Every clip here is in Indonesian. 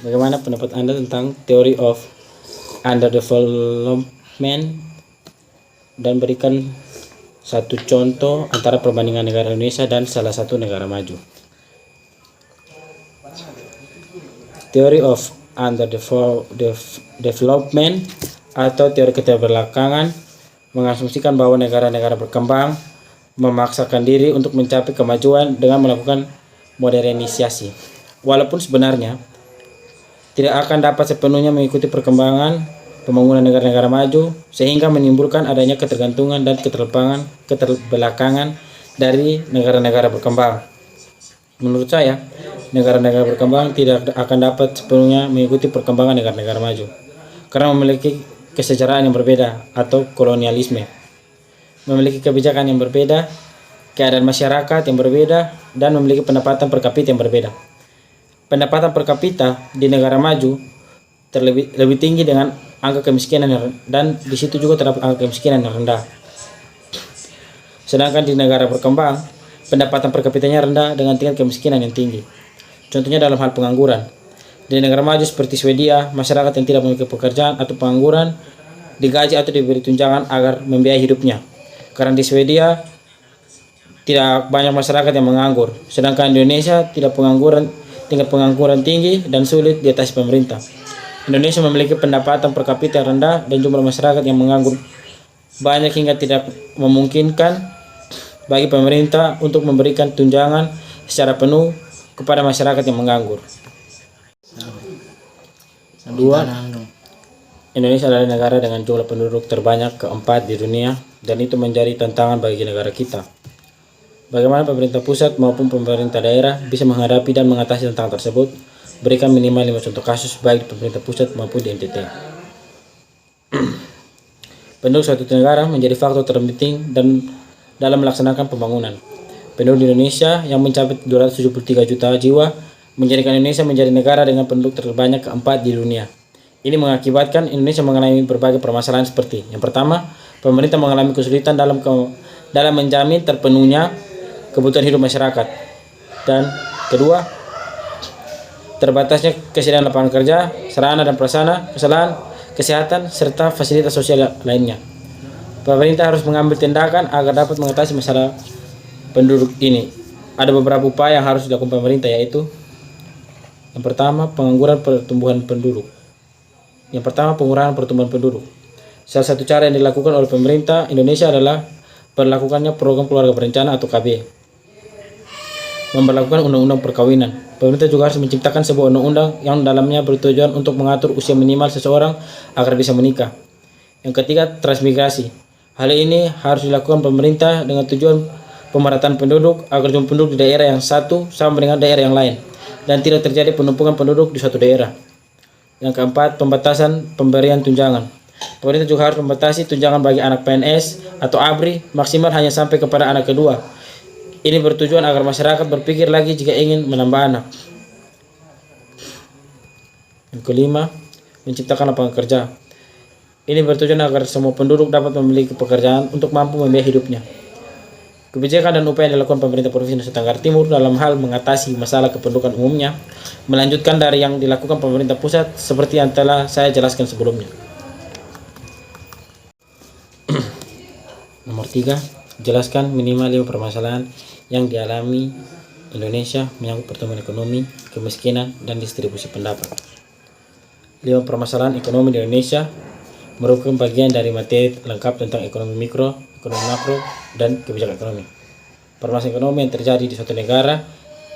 Bagaimana pendapat Anda tentang theory of underdevelopment, dan berikan satu contoh antara perbandingan negara Indonesia dan salah satu negara maju. Theory of underdevelopment atau teori keterbelakangan mengasumsikan bahwa negara-negara berkembang memaksakan diri untuk mencapai kemajuan dengan melakukan modernisasi, walaupun sebenarnya tidak akan dapat sepenuhnya mengikuti perkembangan pembangunan negara-negara maju, sehingga menimbulkan adanya ketergantungan dan keterbelakangan dari negara-negara berkembang. Menurut saya, negara-negara berkembang tidak akan dapat sepenuhnya mengikuti perkembangan negara-negara maju karena memiliki kesejarahan yang berbeda atau kolonialisme, memiliki kebijakan yang berbeda, keadaan masyarakat yang berbeda, dan memiliki pendapatan per kapita yang berbeda. Pendapatan per kapita di negara maju lebih tinggi dengan angka kemiskinan dan di situ juga terdapat angka kemiskinan yang rendah. Sedangkan di negara berkembang, pendapatan per kapitanya rendah dengan tingkat kemiskinan yang tinggi. Contohnya dalam hal pengangguran. Di negara maju seperti Swedia, masyarakat yang tidak memiliki pekerjaan atau pengangguran digaji atau diberi tunjangan agar membiayai hidupnya. Karena di Swedia tidak banyak masyarakat yang menganggur, sedangkan di Indonesia tingkat pengangguran tinggi dan sulit diatasi pemerintah. Indonesia memiliki pendapatan per kapita yang rendah dan jumlah masyarakat yang menganggur banyak hingga tidak memungkinkan bagi pemerintah untuk memberikan tunjangan secara penuh kepada masyarakat yang menganggur. 2. Indonesia adalah negara dengan jumlah penduduk terbanyak keempat di dunia, dan itu menjadi tantangan bagi negara kita. Bagaimana pemerintah pusat maupun pemerintah daerah bisa menghadapi dan mengatasi tantangan tersebut? Berikan minimal 5 contoh kasus baik di pemerintah pusat maupun di NTT. Penduduk suatu negara menjadi faktor terpenting dan dalam melaksanakan pembangunan. Penduduk di Indonesia yang mencapai 273 juta jiwa menjadikan Indonesia menjadi negara dengan penduduk terbanyak keempat di dunia. Ini mengakibatkan Indonesia mengalami berbagai permasalahan seperti: yang pertama, pemerintah mengalami kesulitan dalam menjamin terpenuhnya kebutuhan hidup masyarakat, dan kedua, terbatasnya kesediaan lapangan kerja, sarana dan prasarana, kesehatan, serta fasilitas sosial lainnya. Pemerintah harus mengambil tindakan agar dapat mengatasi masalah penduduk ini. Ada beberapa upaya yang harus dilakukan pemerintah, yaitu: yang pertama, pengurangan pertumbuhan penduduk. Salah satu cara yang dilakukan oleh pemerintah Indonesia adalah berlakukannya program keluarga berencana atau KB. Memberlakukan undang-undang perkawinan. Pemerintah juga harus menciptakan sebuah undang-undang yang dalamnya bertujuan untuk mengatur usia minimal seseorang agar bisa menikah. Yang ketiga, transmigrasi. Hal ini harus dilakukan pemerintah dengan tujuan pemerataan penduduk agar jumlah penduduk di daerah yang satu sama dengan daerah yang lain dan tidak terjadi penumpukan penduduk di suatu daerah. Yang keempat, pembatasan pemberian tunjangan. Pemerintah juga harus membatasi tunjangan bagi anak PNS atau ABRI maksimal hanya sampai kepada anak kedua. Ini bertujuan agar masyarakat berpikir lagi jika ingin menambah anak. Yang kelima, menciptakan lapangan kerja. Ini bertujuan agar semua penduduk dapat memiliki pekerjaan untuk mampu membiayai hidupnya. Kebijakan dan upaya yang dilakukan pemerintah Provinsi Nusa Tenggara Timur dalam hal mengatasi masalah kependudukan umumnya melanjutkan dari yang dilakukan pemerintah pusat seperti yang telah saya jelaskan sebelumnya. Nomor 3, jelaskan minimal 5 permasalahan yang dialami Indonesia menyangkut pertumbuhan ekonomi, kemiskinan, dan distribusi pendapat. 5 permasalahan ekonomi di Indonesia merupakan bagian dari materi lengkap tentang ekonomi mikro, ekonomi makro, dan kebijakan ekonomi. Permasalahan ekonomi yang terjadi di suatu negara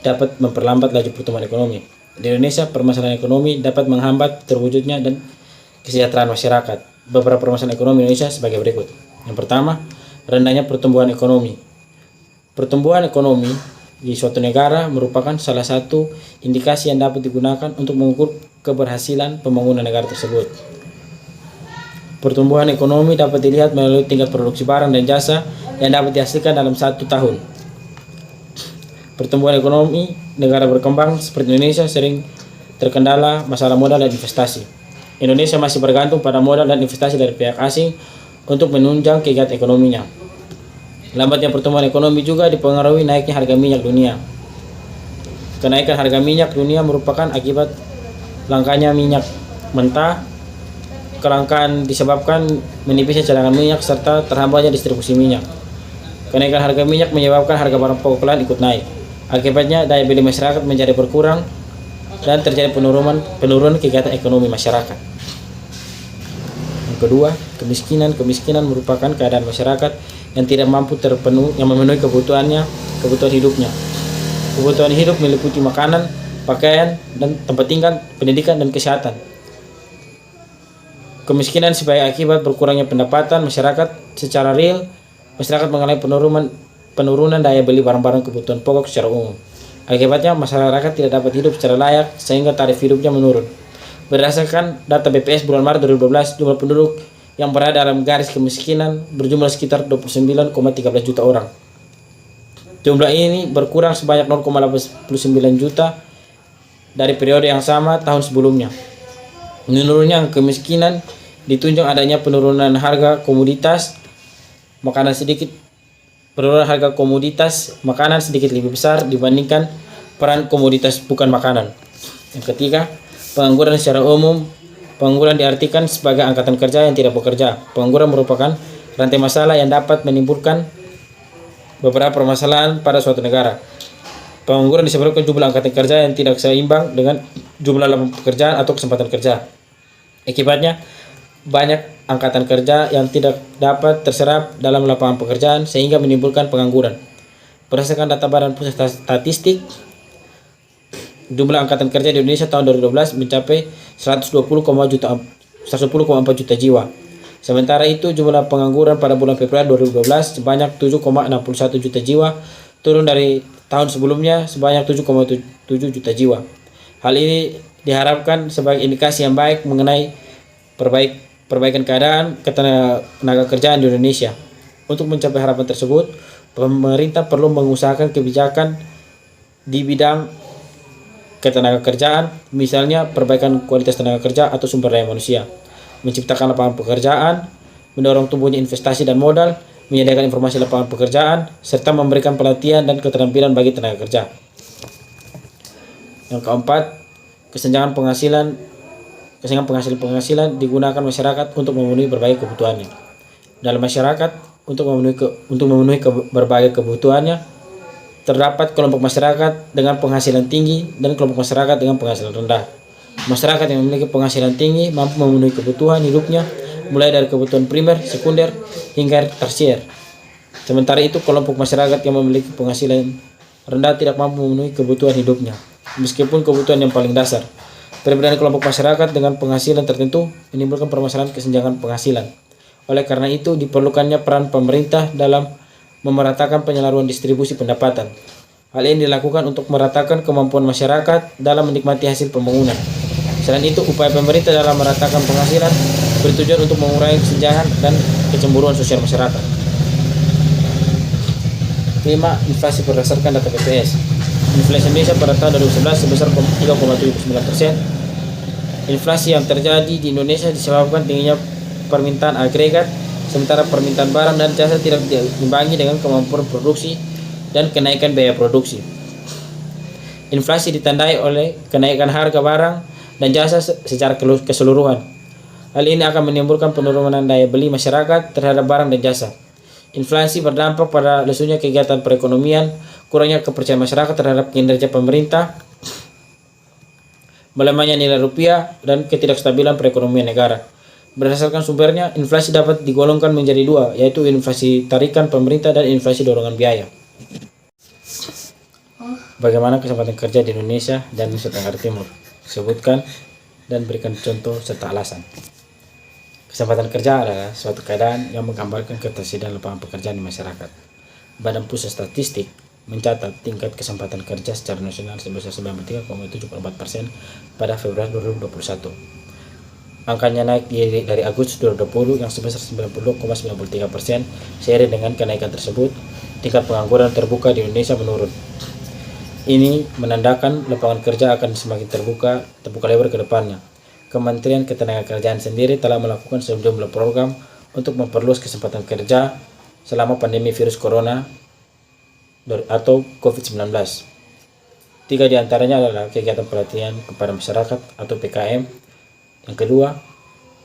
dapat memperlambat laju pertumbuhan ekonomi. Di Indonesia, permasalahan ekonomi dapat menghambat terwujudnya dan kesejahteraan masyarakat. Beberapa permasalahan ekonomi Indonesia sebagai berikut. Yang pertama, rendahnya pertumbuhan ekonomi. Pertumbuhan ekonomi di suatu negara merupakan salah satu indikasi yang dapat digunakan untuk mengukur keberhasilan pembangunan negara tersebut. Pertumbuhan ekonomi dapat dilihat melalui tingkat produksi barang dan jasa yang dapat dihasilkan dalam 1 tahun. Pertumbuhan ekonomi negara berkembang seperti Indonesia sering terkendala masalah modal dan investasi. Indonesia masih bergantung pada modal dan investasi dari pihak asing untuk menunjang kegiatan ekonominya. Lambatnya pertumbuhan ekonomi juga dipengaruhi naiknya harga minyak dunia. Kenaikan harga minyak dunia merupakan akibat langkanya minyak mentah. Kelangkaan disebabkan menipisnya cadangan minyak serta terhambatnya distribusi minyak. Kenaikan harga minyak menyebabkan harga barang pokok lain ikut naik. Akibatnya daya beli masyarakat menjadi berkurang dan terjadi penurunan kegiatan ekonomi masyarakat. Yang kedua, kemiskinan merupakan keadaan masyarakat yang tidak mampu memenuhi kebutuhan hidupnya. Kebutuhan hidup meliputi makanan, pakaian, dan tempat tinggal, pendidikan, dan kesehatan. Kemiskinan sebagai akibat berkurangnya pendapatan masyarakat secara real, masyarakat mengalami penurunan daya beli barang-barang kebutuhan pokok secara umum. Akibatnya masyarakat tidak dapat hidup secara layak sehingga taraf hidupnya menurun. Berdasarkan data BPS bulan Maret 2012, jumlah penduduk yang berada dalam garis kemiskinan berjumlah sekitar 29,13 juta orang. Jumlah ini berkurang sebanyak 0,89 juta dari periode yang sama tahun sebelumnya. Menurunnya kemiskinan ditunjang adanya penurunan harga komoditas makanan sedikit lebih besar dibandingkan peran komoditas bukan makanan. Yang ketiga, pengangguran secara umum. Pengangguran diartikan sebagai angkatan kerja yang tidak bekerja. Pengangguran merupakan rantai masalah yang dapat menimbulkan beberapa permasalahan pada suatu negara. Pengangguran disebabkan jumlah angkatan kerja yang tidak seimbang dengan jumlah lapangan pekerjaan atau kesempatan kerja. Akibatnya, banyak angkatan kerja yang tidak dapat terserap dalam lapangan pekerjaan sehingga menimbulkan pengangguran. Berdasarkan data Badan Pusat Statistik, jumlah angkatan kerja di Indonesia tahun 2012 mencapai 110,4 juta jiwa. Sementara itu, jumlah pengangguran pada bulan Februari 2012 sebanyak 7,61 juta jiwa, turun dari tahun sebelumnya sebanyak 7,7 juta jiwa. Hal ini diharapkan sebagai indikasi yang baik mengenai perbaikan keadaan tenaga kerjaan di Indonesia. Untuk mencapai harapan tersebut, pemerintah perlu mengusahakan kebijakan di bidang ketenaga kerjaan, misalnya perbaikan kualitas tenaga kerja atau sumber daya manusia, menciptakan lapangan pekerjaan, mendorong tumbuhnya investasi dan modal, menyediakan informasi lapangan pekerjaan, serta memberikan pelatihan dan keterampilan bagi tenaga kerja. Yang keempat, kesenjangan penghasilan digunakan masyarakat untuk memenuhi berbagai kebutuhannya. Dalam masyarakat, untuk memenuhi berbagai kebutuhannya, terdapat kelompok masyarakat dengan penghasilan tinggi dan kelompok masyarakat dengan penghasilan rendah. Masyarakat yang memiliki penghasilan tinggi mampu memenuhi kebutuhan hidupnya, mulai dari kebutuhan primer, sekunder, hingga tersier. Sementara itu, kelompok masyarakat yang memiliki penghasilan rendah tidak mampu memenuhi kebutuhan hidupnya, meskipun kebutuhan yang paling dasar. Perbedaan kelompok masyarakat dengan penghasilan tertentu menimbulkan permasalahan kesenjangan penghasilan. Oleh karena itu, diperlukannya peran pemerintah dalam memeratakan penyaluran distribusi pendapatan. Hal ini dilakukan untuk meratakan kemampuan masyarakat dalam menikmati hasil pembangunan. Selain itu, upaya pemerintah dalam meratakan penghasilan bertujuan untuk mengurangi kesenjangan dan kecemburuan sosial masyarakat. 5. Inflasi berdasarkan data BPS. Inflasi Indonesia pada tahun 2011 sebesar 3,79%. Inflasi yang terjadi di Indonesia disebabkan tingginya permintaan agregat, sementara permintaan barang dan jasa tidak diimbangi dengan kemampuan produksi dan kenaikan biaya produksi. Inflasi ditandai oleh kenaikan harga barang dan jasa secara keseluruhan. Hal ini akan menimbulkan penurunan daya beli masyarakat terhadap barang dan jasa. Inflasi berdampak pada lesunya kegiatan perekonomian, kurangnya kepercayaan masyarakat terhadap kinerja pemerintah, melemahnya nilai rupiah, dan ketidakstabilan perekonomian negara. Berdasarkan sumbernya, inflasi dapat digolongkan menjadi dua, yaitu inflasi tarikan pemerintah dan inflasi dorongan biaya. Bagaimana kesempatan kerja di Indonesia dan Nusa Tenggara Timur? Sebutkan dan berikan contoh serta alasan. Kesempatan kerja adalah suatu keadaan yang menggambarkan ketersediaan lapangan pekerjaan di masyarakat. Badan Pusat Statistik mencatat tingkat kesempatan kerja secara nasional sebesar 93,74% pada Februari 2021. Angkanya naik dari Agustus 2020 yang sebesar 90,93%. Seiring dengan kenaikan tersebut, tingkat pengangguran terbuka di Indonesia menurun. Ini menandakan lapangan kerja akan semakin terbuka lebar ke depannya. Kementerian Ketenagakerjaan sendiri telah melakukan sejumlah program untuk memperluas kesempatan kerja selama pandemi virus corona atau COVID-19. Tiga di antaranya adalah kegiatan pelatihan kepada masyarakat atau PKM. Yang kedua,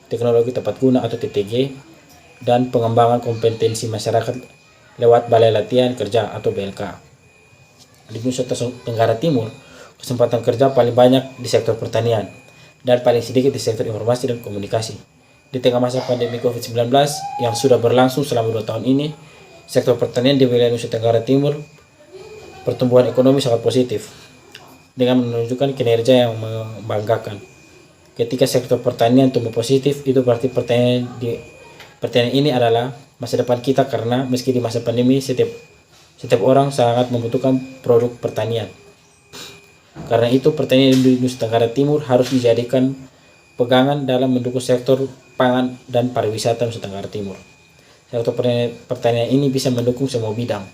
teknologi tepat guna atau TTG, dan pengembangan kompetensi masyarakat lewat Balai Latihan Kerja atau BLK. Di Nusa Tenggara Timur, kesempatan kerja paling banyak di sektor pertanian dan paling sedikit di sektor informasi dan komunikasi. Di tengah masa pandemi COVID-19 yang sudah berlangsung selama 2 tahun ini, sektor pertanian di wilayah Nusa Tenggara Timur pertumbuhan ekonomi sangat positif dengan menunjukkan kinerja yang membanggakan. Ketika sektor pertanian tumbuh positif, itu berarti pertanian ini adalah masa depan kita, karena meski di masa pandemi setiap orang sangat membutuhkan produk pertanian. Karena itu pertanian di Nusa Tenggara Timur harus dijadikan pegangan dalam mendukung sektor pangan dan pariwisata Nusa Tenggara Timur. Sektor pertanian ini bisa mendukung semua bidang,